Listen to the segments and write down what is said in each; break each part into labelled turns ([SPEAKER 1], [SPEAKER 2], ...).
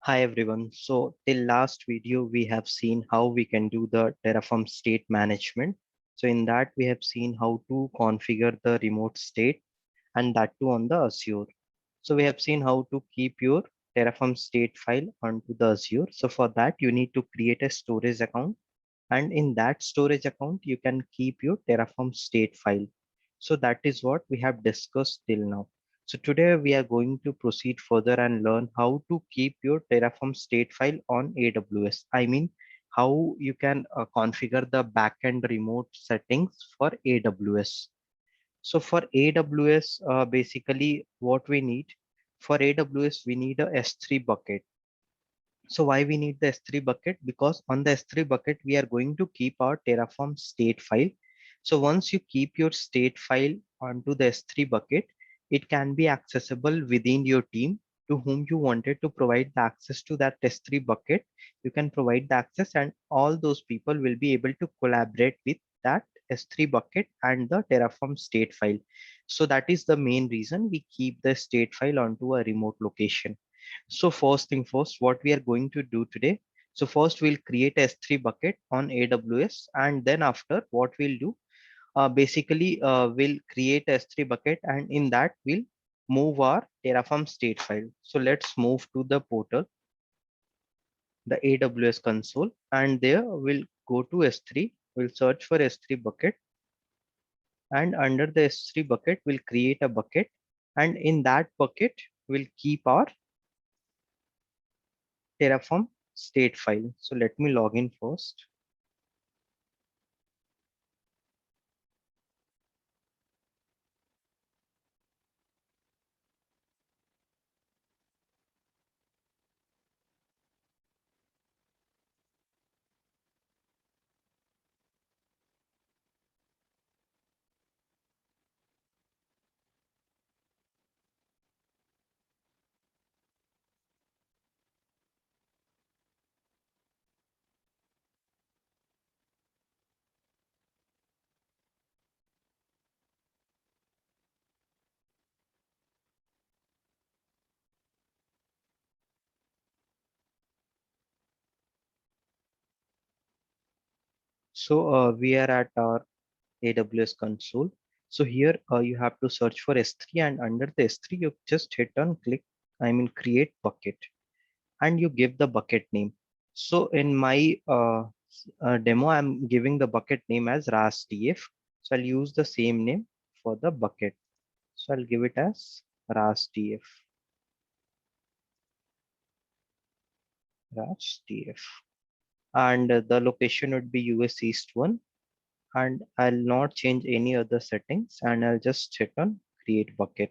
[SPEAKER 1] Hi everyone. So till last video, we have seen how we can do the Terraform state management. So in that we have seen how to configure the remote state and that too on the Azure. So we have seen how to keep your Terraform state file onto the Azure. So for that you need to create a storage account, and in that storage account you can keep your Terraform state file. So that is what we have discussed till now. So today we are going to proceed further and learn how to keep your Terraform state file on AWS. I mean, how you can configure the backend remote settings for AWS. So for AWS, basically what we need for AWS, we need a S3 bucket. So why we need the S3 bucket? Because on the S3 bucket, we are going to keep our Terraform state file. So once you keep your state file onto the S3 bucket, it can be accessible within your team to whom you wanted to provide the access to that S3 bucket. You can provide the access and all those people will be able to collaborate with that S3 bucket and the Terraform state file. So that is the main reason we keep the state file onto a remote location. So first thing first, what we are going to do today. So first we'll create a S3 bucket on AWS, and then after what we'll do, basically we'll create a S3 bucket, and in that we'll move our Terraform state file. So let's move to the portal, the AWS console, and there we'll go to S3. We'll search for S3 bucket, and under the S3 bucket, we'll create a bucket, and in that bucket, we'll keep our Terraform state file. So let me log in first. So we are at our AWS console. So here you have to search for S3, and under the S3 you just hit on click, I mean create bucket, and you give the bucket name. So in my demo, I'm giving the bucket name as RASDF. So I'll use the same name for the bucket. So I'll give it as RASDF, RASDF. And the location would be US East 1, and I'll not change any other settings, and I'll just hit on create bucket.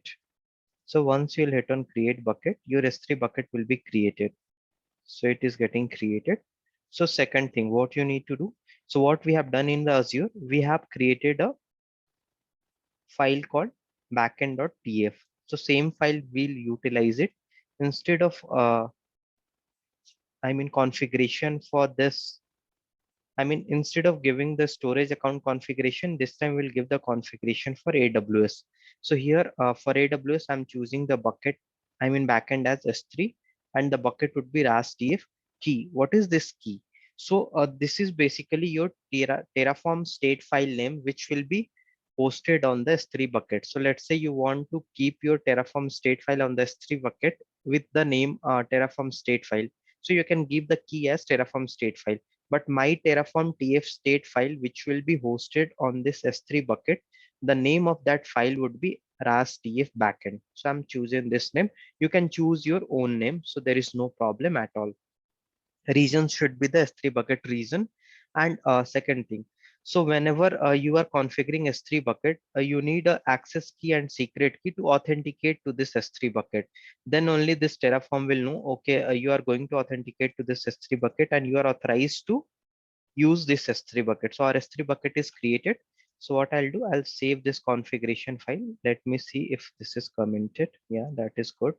[SPEAKER 1] So once you'll hit on create bucket, your S3 bucket will be created. So it is getting created. So second thing, what you need to do. So what we have done in the Azure, we have created a file called backend.tf. So same file we'll utilize it instead of configuration for this. I mean, instead of giving the storage account configuration, this time we'll give the configuration for AWS. So here for AWS, I'm choosing the bucket, backend as S3, and the bucket would be RASDF key. What is this key? So this is basically your Terraform state file name, which will be hosted on the S3 bucket. So let's say you want to keep your Terraform state file on the S3 bucket with the name Terraform state file. So you can give the key as Terraform state file, but my Terraform TF state file, which will be hosted on this S3 bucket, the name of that file would be RASDF backend. So I'm choosing this name. You can choose your own name, so there is no problem at all. Region should be the S3 bucket region. And second thing, so whenever you are configuring S3 bucket, you need a access key and secret key to authenticate to this S3 bucket. Then only this Terraform will know, okay, you are going to authenticate to this S3 bucket and you are authorized to use this S3 bucket. So our S3 bucket is created. So what I'll do, I'll save this configuration file. Let me see if this is commented. Yeah, that is good.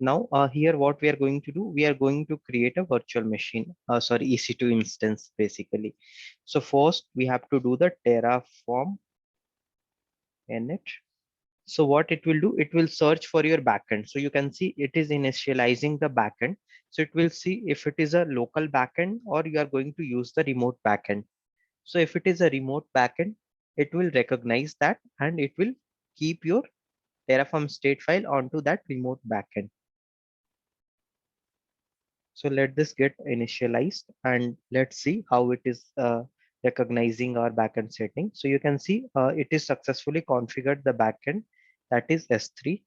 [SPEAKER 1] Now here what we are going to do, we are going to create a virtual machine, sorry, EC2 instance basically. So first we have to do the Terraform init. So what it will do, it will search for your backend. So you can see it is initializing the backend. So it will see if it is a local backend or you are going to use the remote backend. So if it is a remote backend, it will recognize that and it will keep your Terraform state file onto that remote backend. So let this get initialized and let's see how it is recognizing our backend setting. So you can see it is successfully configured the backend, that is S3,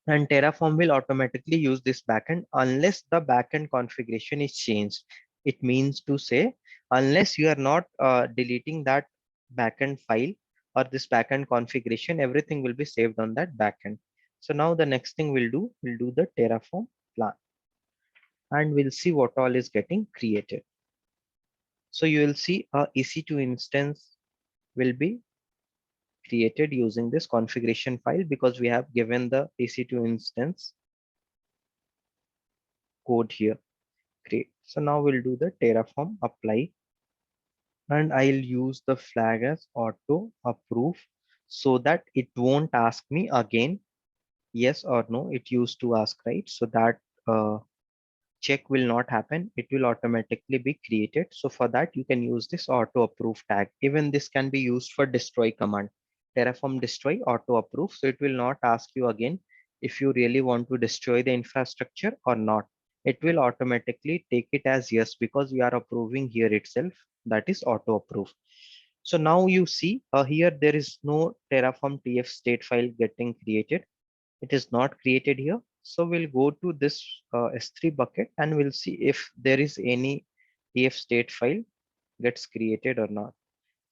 [SPEAKER 1] and Terraform will automatically use this backend unless the backend configuration is changed. It means to say, unless you are not deleting that backend file or this backend configuration, everything will be saved on that backend. So now the next thing we'll do the Terraform plan and we'll see what all is getting created. So you will see a EC2 instance will be created using this configuration file because we have given the EC2 instance code here. Great. So now we'll do the Terraform apply and I'll use the flag as auto approve so that it won't ask me again yes or no. It used to ask, right? So that check will not happen. It will automatically be created. So for that, you can use this auto approve tag. Even this can be used for destroy command. Terraform destroy auto approve. So it will not ask you again if you really want to destroy the infrastructure or not. It will automatically take it as yes because we are approving here itself. That is auto approve. So now you see here there is no Terraform TF state file getting created. It is not created here. So we'll go to this S3 bucket and we'll see if there is any TF state file gets created or not.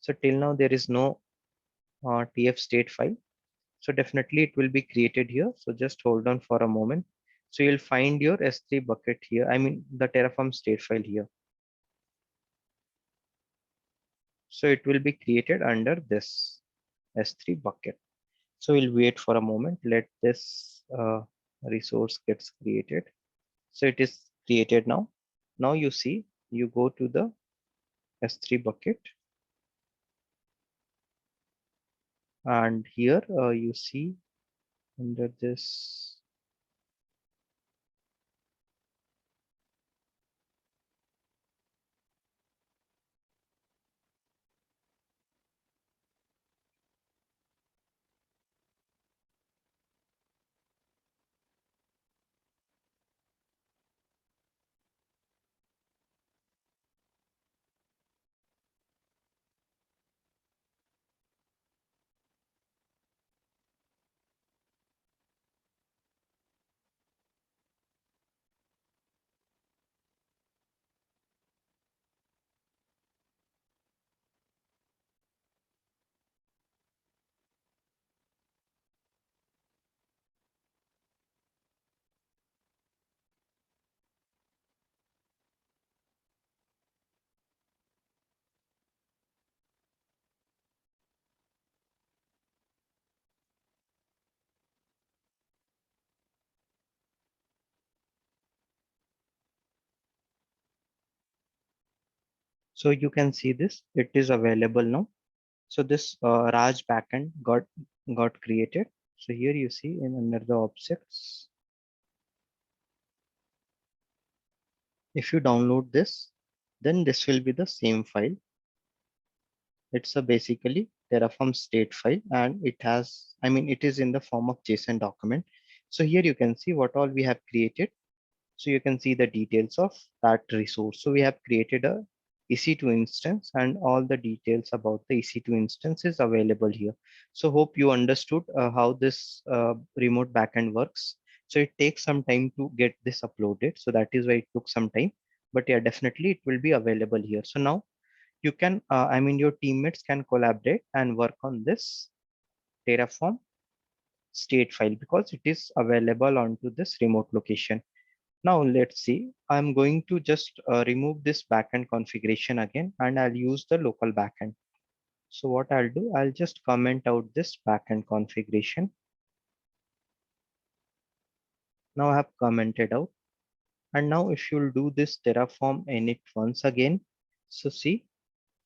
[SPEAKER 1] So till now there is no TF state file. So definitely it will be created here. So just hold on for a moment. So you'll find your S3 bucket here. I mean the Terraform state file here. So it will be created under this S3 bucket. So we'll wait for a moment. Let this resource gets created. So it is created now. Now you see, you go to the S3 bucket and here you see under this. So you can see this, it is available now. So this Raj backend got created. So here you see in under the objects, if you download this, then this will be the same file. It's a basically Terraform state file and it has, I mean, it is in the form of JSON document. So here you can see what all we have created. So you can see the details of that resource. So we have created a EC2 instance and all the details about the EC2 instance is available here. So hope you understood how this remote backend works. So it takes some time to get this uploaded. So that is why it took some time, but yeah, definitely it will be available here. So now you can, I mean, your teammates can collaborate and work on this Terraform state file because it is available onto this remote location. Now let's see, I'm going to just remove this backend configuration again and I'll use the local backend. So what I'll do, I'll just comment out this backend configuration. Now I have commented out. And now if you'll do this Terraform init once again, so see,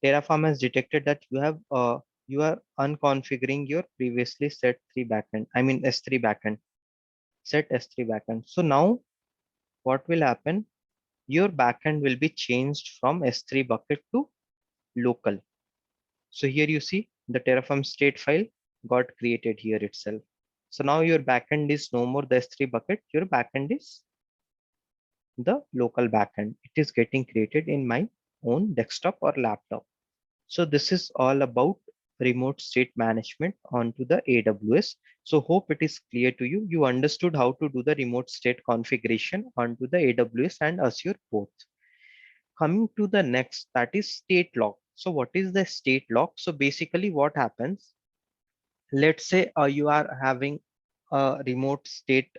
[SPEAKER 1] Terraform has detected that you have You are unconfiguring your previously set 3 backend, I mean S3 backend, set S3 backend. So now what will happen? Your backend will be changed from S3 bucket to local. So here you see the Terraform state file got created here itself. So now your backend is no more the S3 bucket, your backend is the local backend. It is getting created in my own desktop or laptop. So this is all about remote state management onto the AWS. So hope it is clear to you. You understood how to do the remote state configuration onto the AWS and Azure both. Coming to the next, that is state lock. So what is the state lock? So basically what happens, let's say you are having a remote state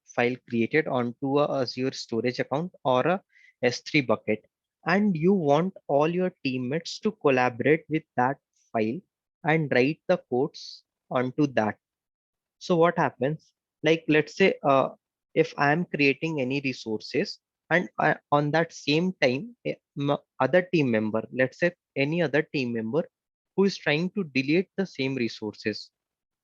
[SPEAKER 1] file created onto a Azure storage account or a S3 bucket, and you want all your teammates to collaborate with that file and write the codes onto that. So what happens? Like let's say if I am creating any resources and on that same time, other team member, let's say any other team member who is trying to delete the same resources,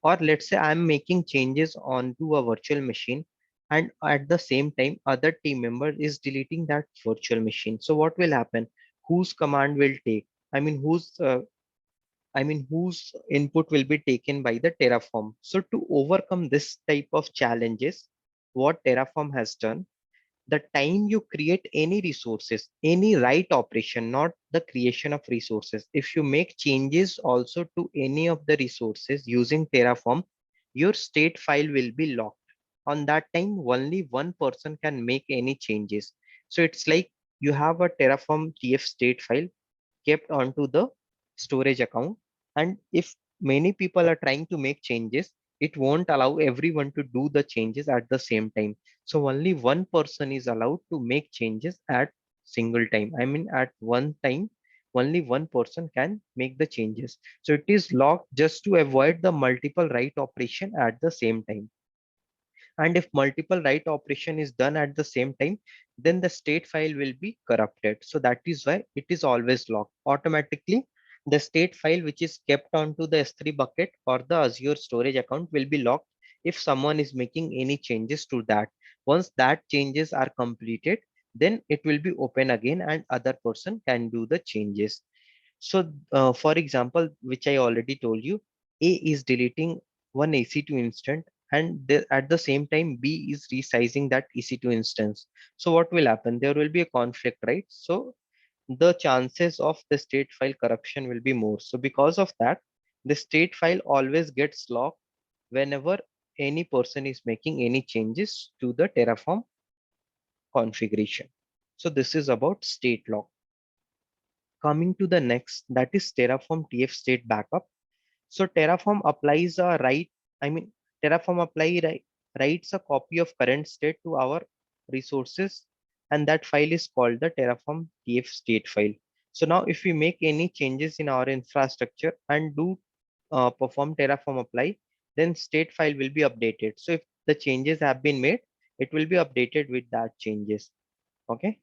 [SPEAKER 1] or let's say I'm making changes onto a virtual machine and at the same time other team member is deleting that virtual machine. So what will happen? Whose command will take? I mean, whose input will be taken by the Terraform. So to overcome this type of challenges, what Terraform has done, the time you create any resources, any write operation, not the creation of resources, if you make changes also to any of the resources using Terraform, your state file will be locked. On that time, only one person can make any changes. So it's like you have a Terraform TF state file kept onto the storage account, and if many people are trying to make changes, it won't allow everyone to do the changes at the same time. So only one person is allowed to make changes at single time, I mean at one time only one person can make the changes. So it is locked just to avoid the multiple write operation at the same time. And if multiple write operation is done at the same time, then the state file will be corrupted. So that is why it is always locked automatically. The state file which is kept onto the S3 bucket or the Azure storage account will be locked if someone is making any changes to that. Once that changes are completed, then it will be open again and other person can do the changes. So, for example, which I already told you, A is deleting one EC2 instance, and at the same time, B is resizing that EC2 instance. So what will happen? There will be a conflict, right? So the chances of the state file corruption will be more. So because of that, the state file always gets locked whenever any person is making any changes to the Terraform configuration. So this is about state lock. Coming to the next, that is Terraform TF state backup. So Terraform applies a write, I mean, Terraform writes a copy of current state to our resources, and that file is called the Terraform TF state file. So now if we make any changes in our infrastructure and do perform Terraform apply, then state file will be updated. So if the changes have been made, it will be updated with that changes. Okay.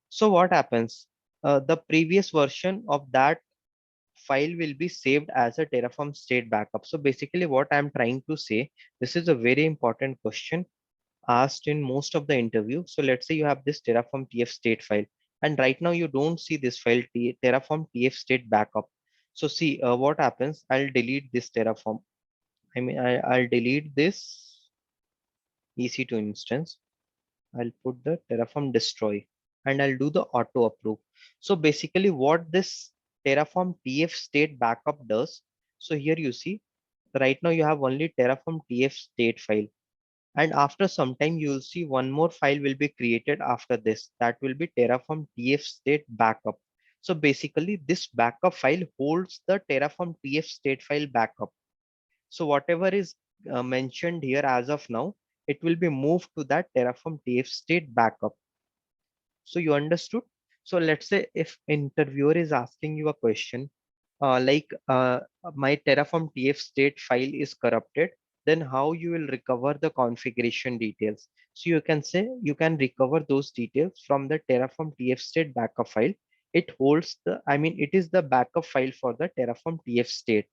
[SPEAKER 1] So what happens? The previous version of that file will be saved as a Terraform state backup. So basically what I'm trying to say, this is a very important question asked in most of the interview. So let's say you have this Terraform TF state file, and right now you don't see this file Terraform TF state backup. So see what happens. I'll delete this Terraform. I'll delete this EC2 instance. I'll put the Terraform destroy and I'll do the auto approve. So basically what this Terraform TF state backup does. So here you see right now you have only Terraform TF state file. And after some time you will see one more file will be created after this. That will be Terraform TF state backup. So basically this backup file holds the Terraform TF state file backup. So whatever is mentioned here as of now, it will be moved to that Terraform TF state backup. So you understood? So let's say if interviewer is asking you a question, my Terraform TF state file is corrupted, then how you will recover the configuration details? So you can say you can recover those details from the Terraform TF state backup file. it holds the, it is the backup file for the Terraform TF state.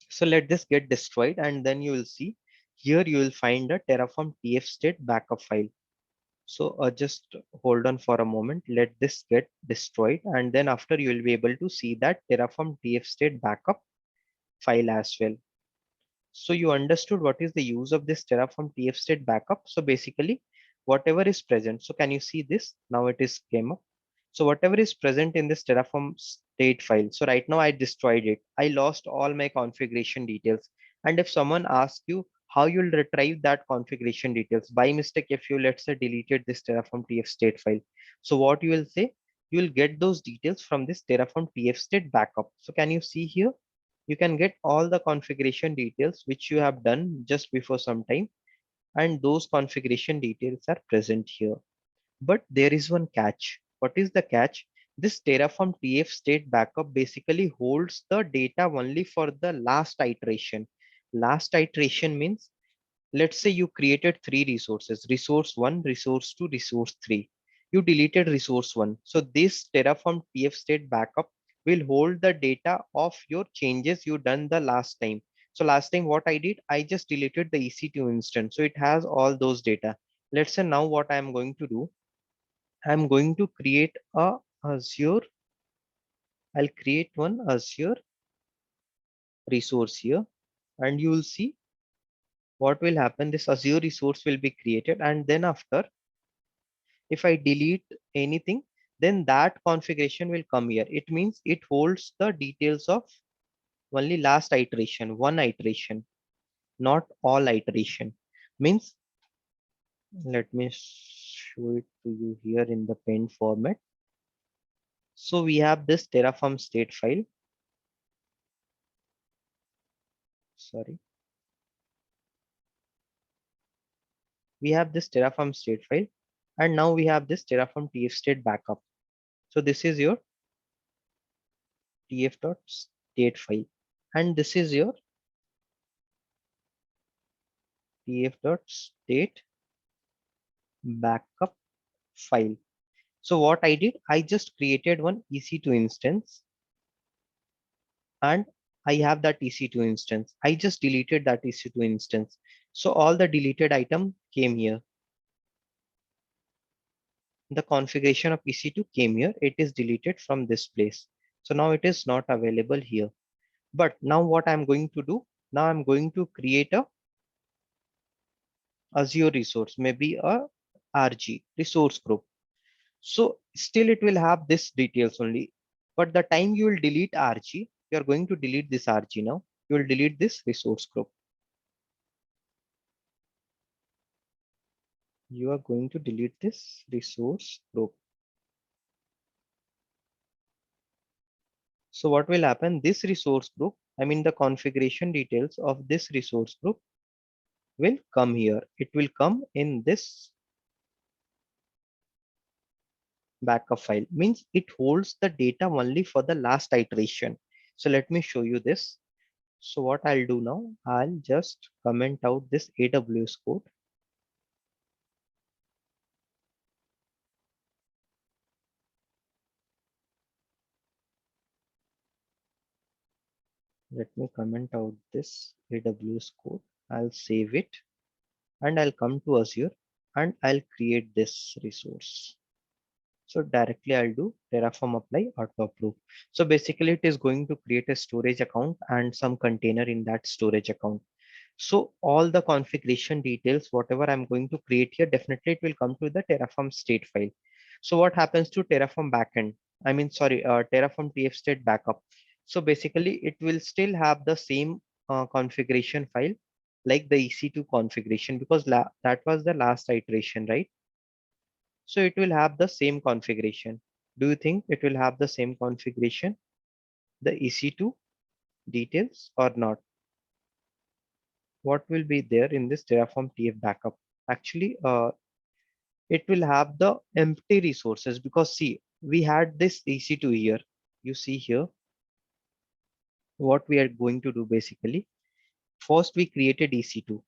[SPEAKER 1] So let this get destroyed, and then you will see here you will find a Terraform TF state backup file. So just hold on for a moment. Let this get destroyed, and then after you will be able to see that Terraform TF state backup file as well. So you understood what is the use of this Terraform TF state backup. So basically, whatever is present. So can you see this? Now it is came up. So whatever is present in this Terraform state file. So right now I destroyed it. I lost all my configuration details. And if someone asks you how you'll retrieve that configuration details by mistake, if you let's say deleted this Terraform TF state file. So what you will say, you will get those details from this Terraform TF state backup. So can you see here? You can get all the configuration details which you have done just before some time, and those configuration details are present here. But there is one catch. What is the catch? This Terraform TF state backup basically holds the data only for the last iteration. Last iteration means, let's say you created three resources, resource one, resource two, resource three. You deleted resource one. So this Terraform TF state backup will hold the data of your changes you done the last time. So last time what I did, I just deleted the EC2 instance. So it has all those data. Let's say now what I'm going to do, I'm going to create a Azure. I'll create one Azure resource here, and you will see what will happen. This Azure resource will be created, and then after, if I delete anything, then that configuration will come here. It means it holds the details of only last iteration, one iteration, not all iteration. Means, let me show it to you here in the pen format. So we have this Terraform state file. Sorry. We have this Terraform state file, and now we have this Terraform TF state backup. So this is your tf.state file, and this is your tf.state backup file. So what I did, I just created one EC2 instance, and I have that EC2 instance. I just deleted that EC2 instance. So all the deleted item came here. The configuration of EC2 came here. It is deleted from this place. So now it is not available here. But now what I'm going to do, now I'm going to create a Azure resource, maybe a RG resource group. So still it will have this details only. But the time you will delete RG, you are going to delete this RG now. You will delete this resource group. You are going to delete this resource group. So what will happen? This resource group, the configuration details of this resource group will come here. It will come in this backup file. Means it holds the data only for the last iteration. So let me show you this. So what I'll do now, I'll just comment out this AWS code. Let me comment out this AWS code. I'll save it, and I'll come to Azure, and I'll create this resource. So directly I'll do Terraform apply auto approve. So basically it is going to create a storage account and some container in that storage account. So all the configuration details, whatever I'm going to create here, definitely it will come to the Terraform state file. So what happens to Terraform backend? Terraform TF state backup. So basically it will still have the same configuration file like the EC2 configuration, because that was the last iteration, right? So it will have the same configuration. Do you think it will have the same configuration, the EC2 details, or not? What will be there in this Terraform TF backup? Actually, it will have the empty resources, because see, we had this EC2 here. You see here, what we are going to do basically. First, we created EC2.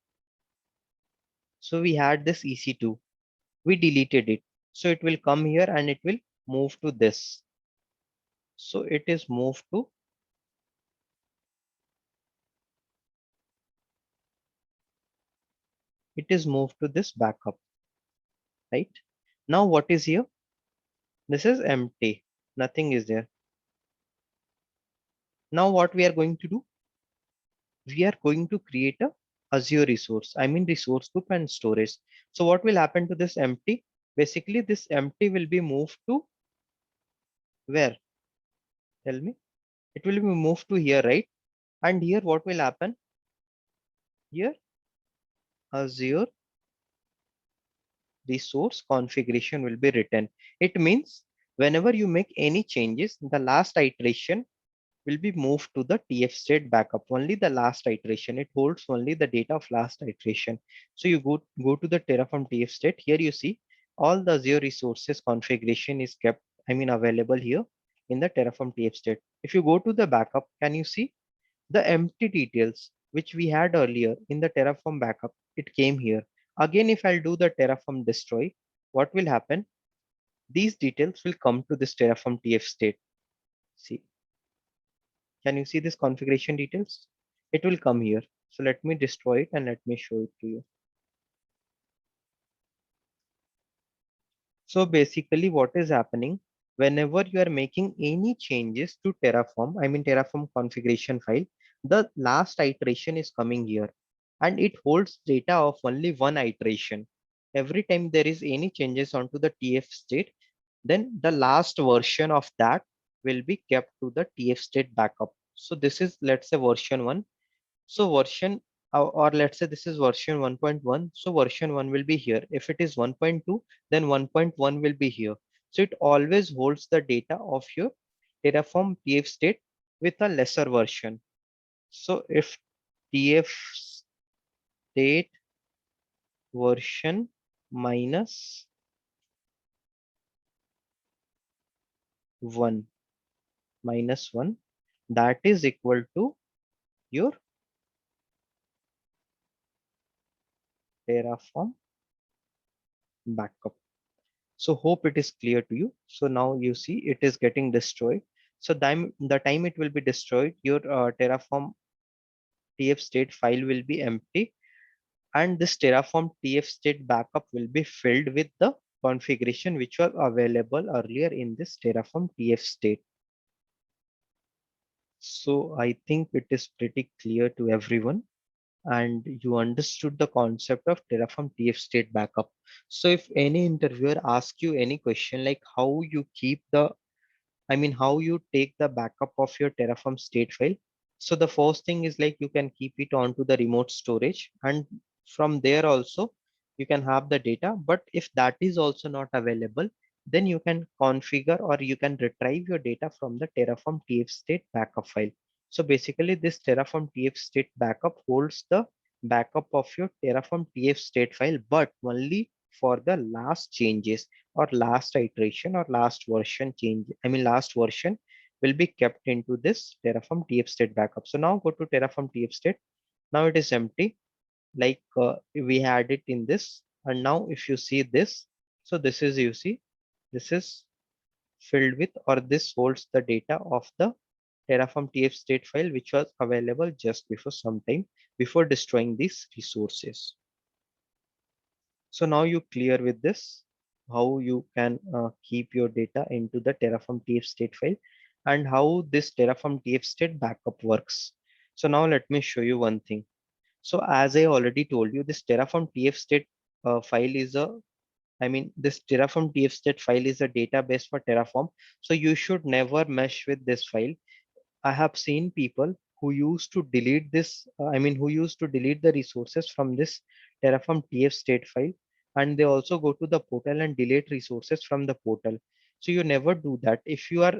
[SPEAKER 1] So we had this EC2. We deleted it. So it will come here and it will move to this. So it is moved to this backup, right? Now what is here? This is empty. Nothing is there. Now what we are going to do? We are going to create a Azure resource. I mean resource group and storage. So what will happen to this empty? Basically, this empty will be moved to where? Tell me. It will be moved to here, right? And here what will happen? Here Azure resource configuration will be written. It means whenever you make any changes, the last iteration will be moved to the TF state backup. Only the last iteration. It holds only the data of last iteration. So you go to the Terraform TF state. Here you see all the Azure resources configuration is kept, I mean available here in the Terraform TF state. If you go to the backup, can you see the empty details which we had earlier in the Terraform backup? It came here. Again, if I'll do the Terraform destroy, what will happen? These details will come to this Terraform TF state. See, can you see this configuration details? It will come here. So let me destroy it and let me show it to you. So basically what is happening whenever you are making any changes to Terraform, I mean Terraform configuration file, the last iteration is coming here and it holds data of only one iteration. Every time there is any changes onto the TF state, then the last version of that will be kept to the TF state backup. So this is, let's say, version 1. So version or let's say this is version 1.1. So version 1 will be here. If it is 1.2, then 1.1 will be here. So it always holds the data of your Terraform TF state with a lesser version. So if TF state version minus 1 that is equal to your Terraform backup. So hope it is clear to you. So now you see it is getting destroyed. So the time it will be destroyed, your Terraform TF state file will be empty and this Terraform TF state backup will be filled with the configuration which was available earlier in this Terraform TF state. So I think it is pretty clear to everyone and you understood the concept of Terraform TF state backup. So if any interviewer asks you any question like how you keep the, I mean, how you take the backup of your Terraform state file. So the first thing is like you can keep it onto the remote storage and from there also you can have the data. But if that is also not available, then you can configure or you can retrieve your data from the Terraform TF state backup file. So basically this Terraform TF state backup holds the backup of your Terraform TF state file, but only for the last changes or last iteration or last version change. I mean, last version will be kept into this Terraform TF state backup. So now go to Terraform TF state. Now it is empty, like we had it in this. And now if you see this, so this is, you see, this is filled with, or this holds the data of the Terraform TF state file, which was available just before some time before destroying these resources. So now you clear with this, how you can keep your data into the Terraform TF state file and how this Terraform TF state backup works. So now let me show you one thing. So as I already told you, this Terraform TF state file is a, I mean, this Terraform TF state file is a database for Terraform. So you should never mesh with this file. I have seen people who used to delete this, who used to delete the resources from this Terraform TF state file, and they also go to the portal and delete resources from the portal. So you never do that. If you are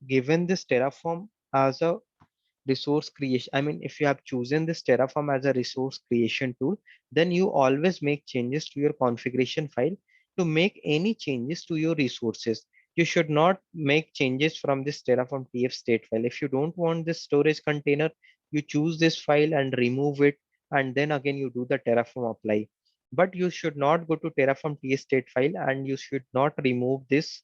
[SPEAKER 1] given this Terraform as a resource creation, I mean, if you have chosen this Terraform as a resource creation tool, then you always make changes to your configuration file to make any changes to your resources. You should not make changes from this Terraform TF state file. If you don't want this storage container, you choose this file and remove it, and then again you do the Terraform apply. But you should not go to Terraform TF state file and you should not remove this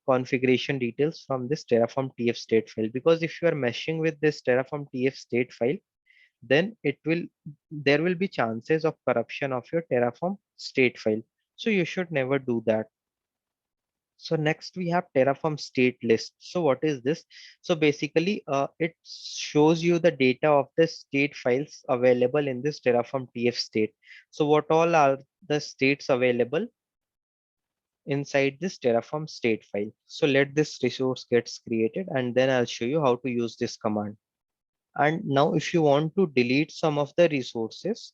[SPEAKER 1] configuration details from this Terraform TF state file, because if you are meshing with this Terraform TF state file, then there will be chances of corruption of your Terraform state file. So you should never do that. So next we have Terraform state list. So what is this? So basically it shows you the data of the state files available in this Terraform TF state. So what all are the states available inside this Terraform state file? So let this resource gets created and then I'll show you how to use this command. And now if you want to delete some of the resources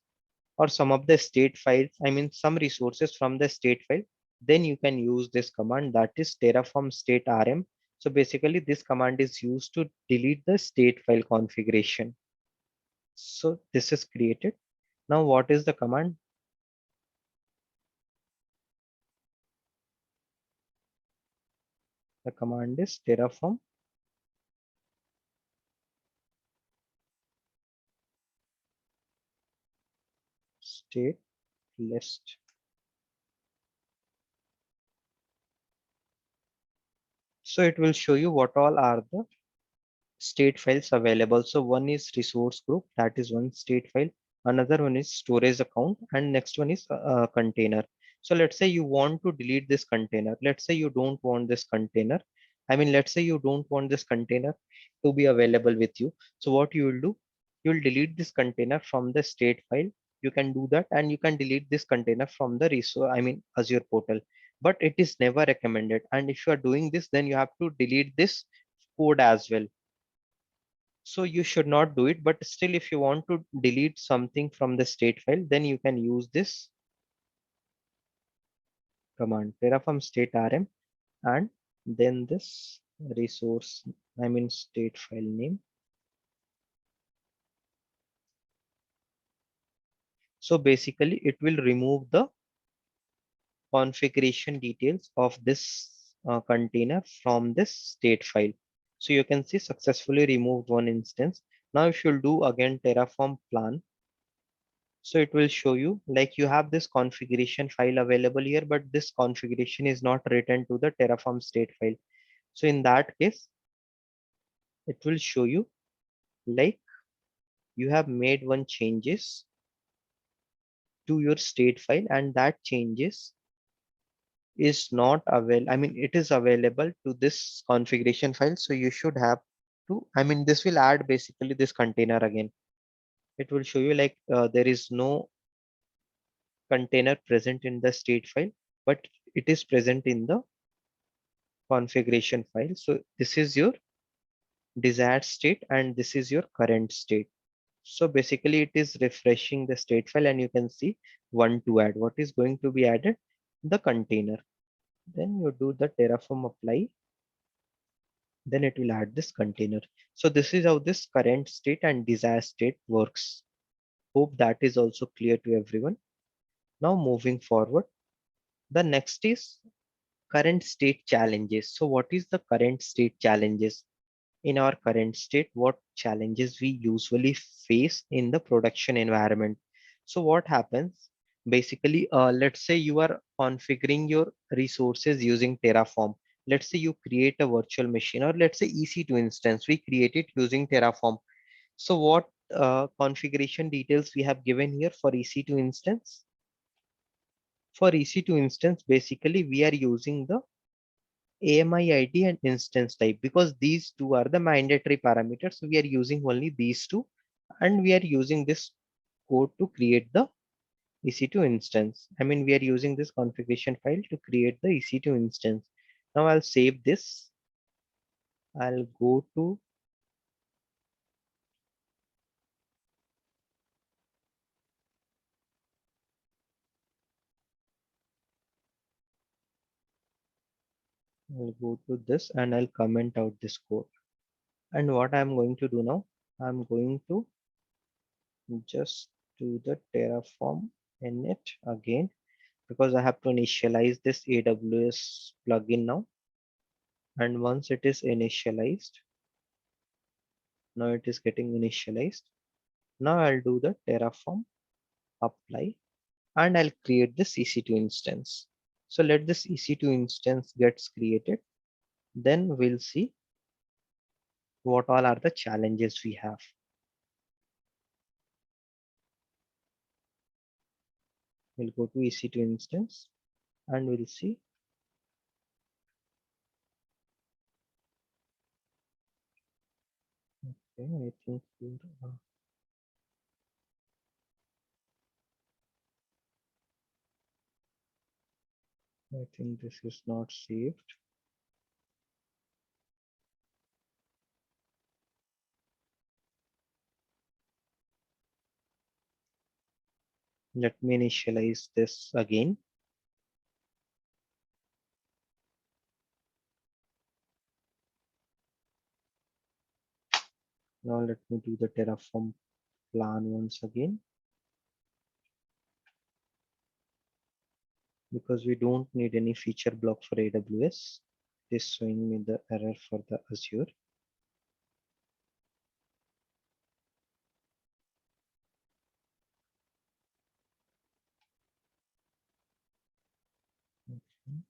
[SPEAKER 1] or some of the state files, I mean some resources from the state file, then you can use this command, that is Terraform state rm. So basically this command is used to delete the state file configuration. So this is created. Now what is the command? The command is Terraform state list. So it will show you what all are the state files available. So one is resource group, that is one state file. Another one is storage account, and next one is container. So let's say you want to delete this container. Let's say you don't want this container. I mean, let's say you don't want this container to be available with you. So what you will do, you'll delete this container from the state file. You can do that, and you can delete this container from the resource, I mean Azure portal. But it is never recommended. And if you are doing this, then you have to delete this code as well. So you should not do it, but still if you want to delete something from the state file, then you can use this command Terraform state rm and then this resource, I mean state file name. So basically it will remove the configuration details of this container from this state file. So you can see successfully removed one instance. Now if you'll do again Terraform plan, so it will show you like you have this configuration file available here, but this configuration is not written to the Terraform state file. So in that case, it will show you like you have made one changes to your state file and that changes is not available. I mean, it is available to this configuration file. So you should have to, I mean, this will add basically this container again. It will show you like there is no container present in the state file, but it is present in the configuration file. So this is your desired state and this is your current state. So basically it is refreshing the state file and you can see one to add. What is going to be added? The container. Then you do the Terraform apply. Then it will add this container. So this is how this current state and desired state works. Hope that is also clear to everyone. Now moving forward, the next is current state challenges. So what is the current state challenges? In our current state, what challenges we usually face in the production environment? So what happens? Basically, let's say you are configuring your resources using Terraform. Let's say you create a virtual machine, or let's say EC2 instance, we create it using Terraform. So what configuration details we have given here for EC2 instance? For EC2 instance, basically we are using the AMI ID and instance type, because these two are the mandatory parameters. So we are using only these two, and we are using this code to create the EC2 instance. I mean, we are using this configuration file to create the EC2 instance. Now I'll save this. I'll go to this and I'll comment out this code. And what I'm going to do now, I'm going to just do the Terraform init again, because I have to initialize this AWS plugin now. And once it is initialized, now it is getting initialized. Now I'll do the Terraform apply and I'll create this EC2 instance. So let this EC2 instance gets created. Then we'll see what all are the challenges we have. We'll go to EC2 instance and we'll see. Okay, I think here, I think this is not saved. Let me initialize this again. Now let me do the Terraform plan once again, because we don't need any feature block for AWS. It is showing me the error for the Azure. Okay.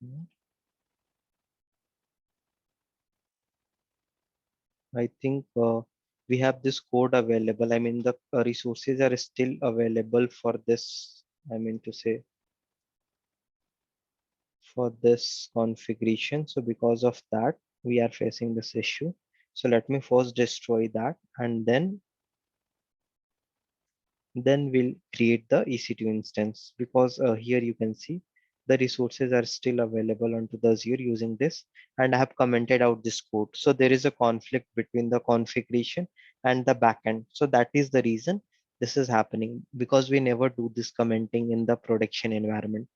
[SPEAKER 1] Okay. I think we have this code available. I mean, the resources are still available for this. I mean to say for this configuration. So because of that, we are facing this issue. So let me first destroy that, and then we'll create the EC2 instance, because here you can see the resources are still available onto the Azure using this, and I have commented out this code. So there is a conflict between the configuration and the backend. So that is the reason this is happening, because we never do this commenting in the production environment.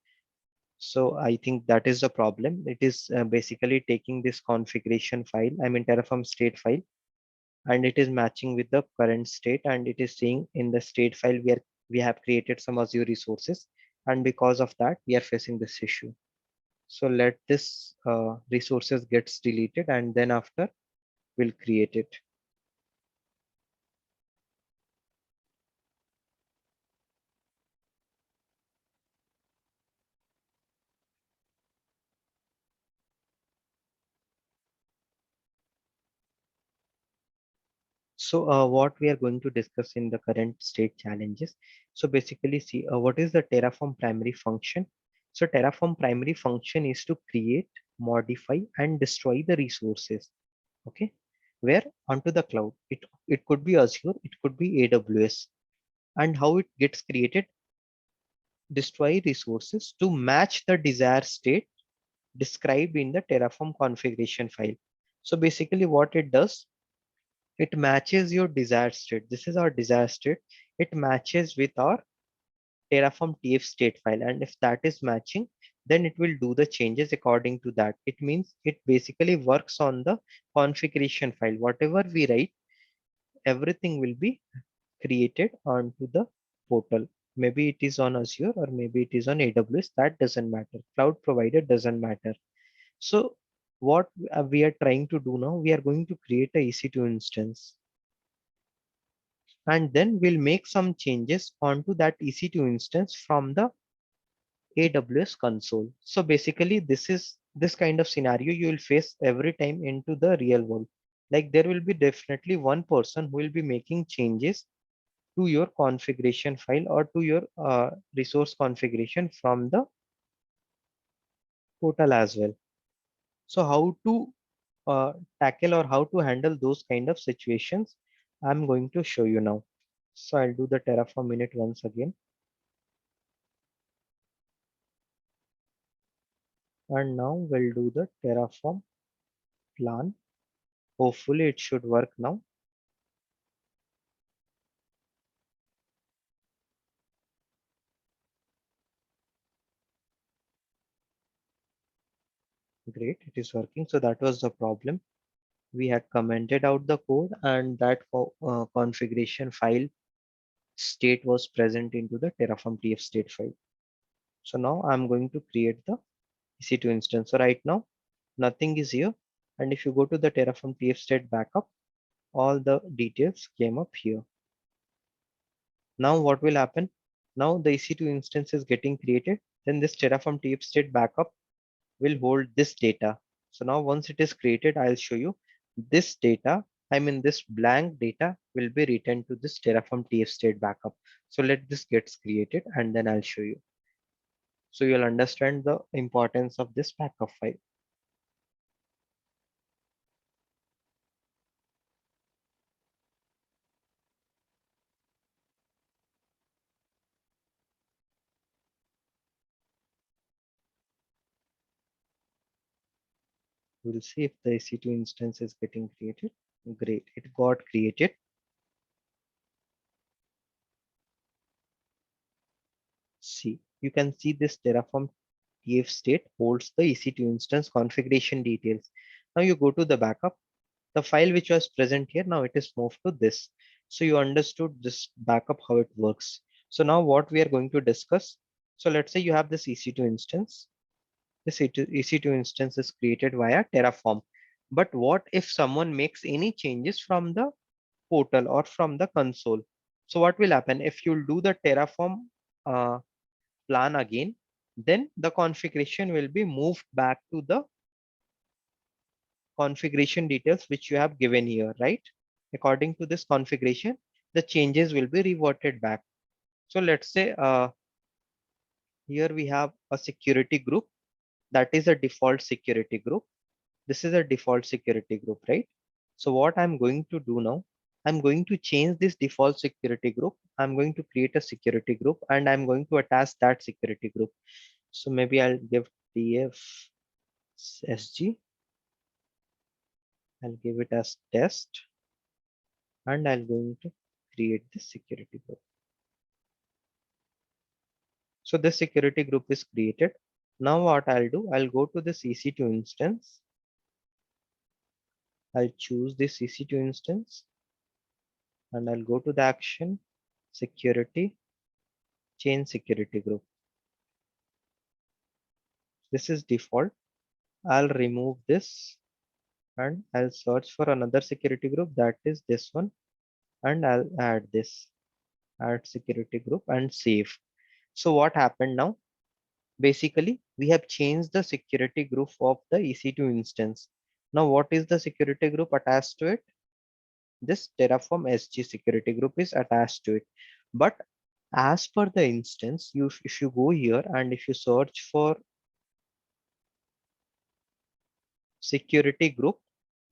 [SPEAKER 1] So I think that is the problem. It is basically taking this configuration file, I mean Terraform state file, and it is matching with the current state, and it is saying in the state file we have created some Azure resources, and because of that we are facing this issue. So let this resources gets deleted, and then after we'll create it. So what we are going to discuss in the current state challenges. So basically see what is the Terraform primary function. So Terraform primary function is to create, modify and destroy the resources. Okay, where onto the cloud. It could be Azure, it could be AWS. And how it gets created: destroy resources to match the desired state described in the Terraform configuration file. So basically what it does, it matches your desired state. This is our desired state. It matches with our Terraform TF state file, and if that is matching, then it will do the changes according to that. It means it basically works on the configuration file. Whatever we write, everything will be created onto the portal. Maybe it is on Azure or maybe it is on AWS. That doesn't matter. Cloud provider doesn't matter. So what we are trying to do now, we are going to create a EC2 instance, and then we'll make some changes onto that EC2 instance from the AWS console. So basically this kind of scenario you will face every time into the real world. Like there will be definitely one person who will be making changes to your configuration file or to your resource configuration from the portal as well. So how to tackle or how to handle those kind of situations, I'm going to show you now. So I'll do the Terraform init once again. And now we'll do the Terraform plan. Hopefully it should work now. Great, it is working. So that was the problem. We had commented out the code and that configuration file state was present into the Terraform TF state file. So now I'm going to create the EC2 instance. So right now nothing is here. And if you go to the Terraform TF state backup, all the details came up here. Now what will happen? Now the EC2 instance is getting created. Then this Terraform TF state backup will hold this data. So now once it is created, I'll show you this data. I mean, this blank data will be returned to this Terraform TF state backup. So let this gets created and then I'll show you. So you'll understand the importance of this backup file. We'll see if the EC2 instance is getting created. Great, it got created. See, you can see this Terraform TF state holds the EC2 instance configuration details. Now you go to the backup, the file which was present here, now it is moved to this. So you understood this backup, how it works. So now what we are going to discuss. So let's say you have this EC2 instance. This EC2 instance is created via Terraform. But what if someone makes any changes from the portal or from the console? So what will happen if you'll do the Terraform uh, plan again, then the configuration will be moved back to the configuration details which you have given here, right? According to this configuration, the changes will be reverted back. So let's say here we have a security group that is a default security group. This is a default security group, right? So what I'm going to do now, I'm going to change this default security group. I'm going to create a security group and I'm going to attach that security group. So maybe I'll give TFSG. I'll give it as test and I'm going to create the security group. So this security group is created. Now what I'll do, I'll go to this EC2 instance. I'll choose this EC2 instance and I'll go to the action, security, change security group. This is default. I'll remove this and I'll search for another security group, that is this one, and I'll add this, add security group and save. So what happened now? Basically, we have changed the security group of the EC2 instance. Now, what is the security group attached to it? This Terraform SG security group is attached to it. But as per the instance, if you go here and if you search for security group,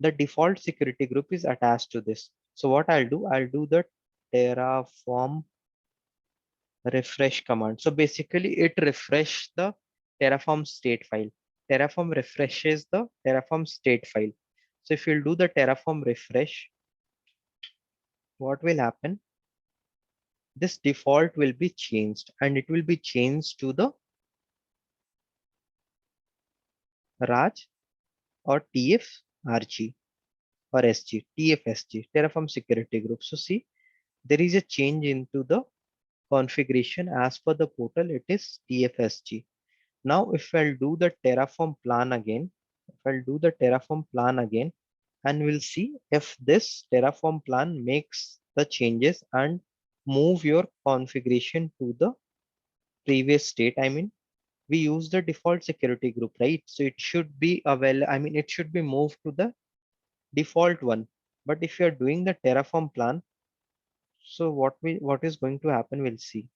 [SPEAKER 1] the default security group is attached to this. So what I'll do the Terraform refresh command. So basically it refresh the Terraform state file. Terraform refreshes the Terraform state file. So if you'll do the Terraform refresh, what will happen? This default will be changed and it will be changed to the Raj or TFRG or SG, TFSG, Terraform security group. So see, there is a change into the configuration as per the portal, it is TFSG. Now, if I'll do the Terraform plan again, if I'll do the Terraform plan again, and we'll see if this Terraform plan makes the changes and move your configuration to the previous state. I mean, we use the default security group, right? So it should be it should be moved to the default one. But if you're doing the Terraform plan, so what is going to happen, we'll see.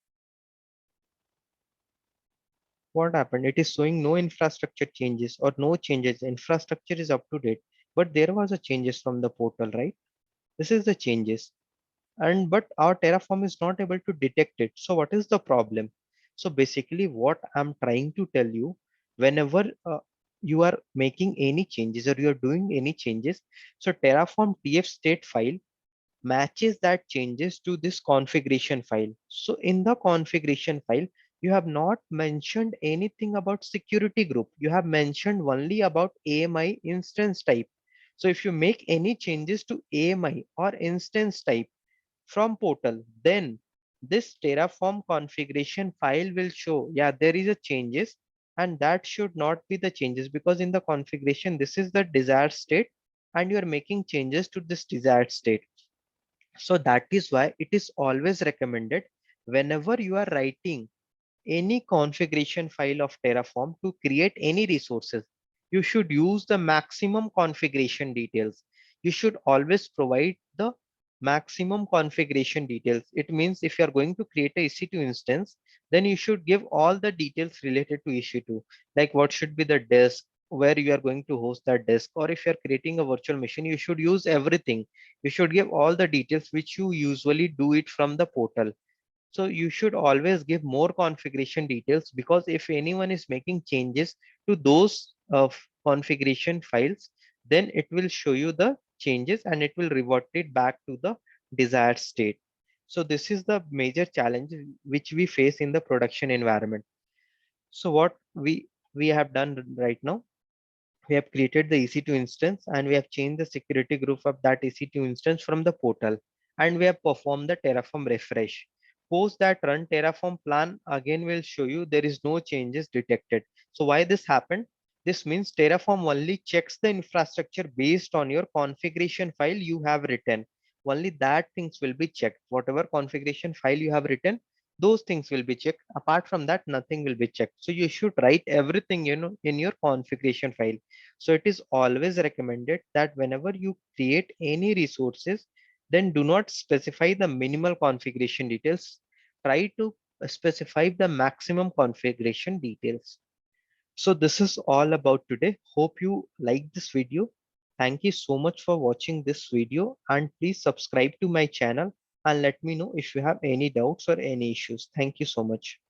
[SPEAKER 1] What happened? It is showing no infrastructure changes or no changes. Infrastructure is up to date, but there was a changes from the portal, right? This is the changes. And but our Terraform is not able to detect it. So what is the problem? So basically what I'm trying to tell you, whenever you are making any changes or you're doing any changes, so Terraform TF state file matches that changes to this configuration file. So in the configuration file, you have not mentioned anything about security group. You have mentioned only about AMI instance type. So if you make any changes to AMI or instance type from portal, then this Terraform configuration file will show, yeah, there is a changes, and that should not be the changes because in the configuration, this is the desired state and you are making changes to this desired state. So that is why it is always recommended whenever you are writing any configuration file of Terraform to create any resources, you should use the maximum configuration details. You should always provide the maximum configuration details. It means if you are going to create a EC2 instance, then you should give all the details related to EC2, like what should be the disk, where you are going to host that disk, or if you are creating a virtual machine, you should use everything. You should give all the details which you usually do it from the portal. So you should always give more configuration details because if anyone is making changes to those configuration files, then it will show you the changes and it will revert it back to the desired state. So this is the major challenge which we face in the production environment. So what we have done right now, we have created the EC2 instance and we have changed the security group of that EC2 instance from the portal, and we have performed the Terraform refresh. Post that run Terraform plan again will show you there is no changes detected. So why this happened? This means Terraform only checks the infrastructure based on your configuration file you have written. Only that things will be checked. Whatever configuration file you have written, those things will be checked. Apart from that, nothing will be checked. So you should write everything, in your configuration file. So it is always recommended that whenever you create any resources, then do not specify the minimal configuration details. Try to specify the maximum configuration details. So this is all about today. Hope you like this video. Thank you so much for watching this video and please subscribe to my channel and let me know if you have any doubts or any issues. Thank you so much.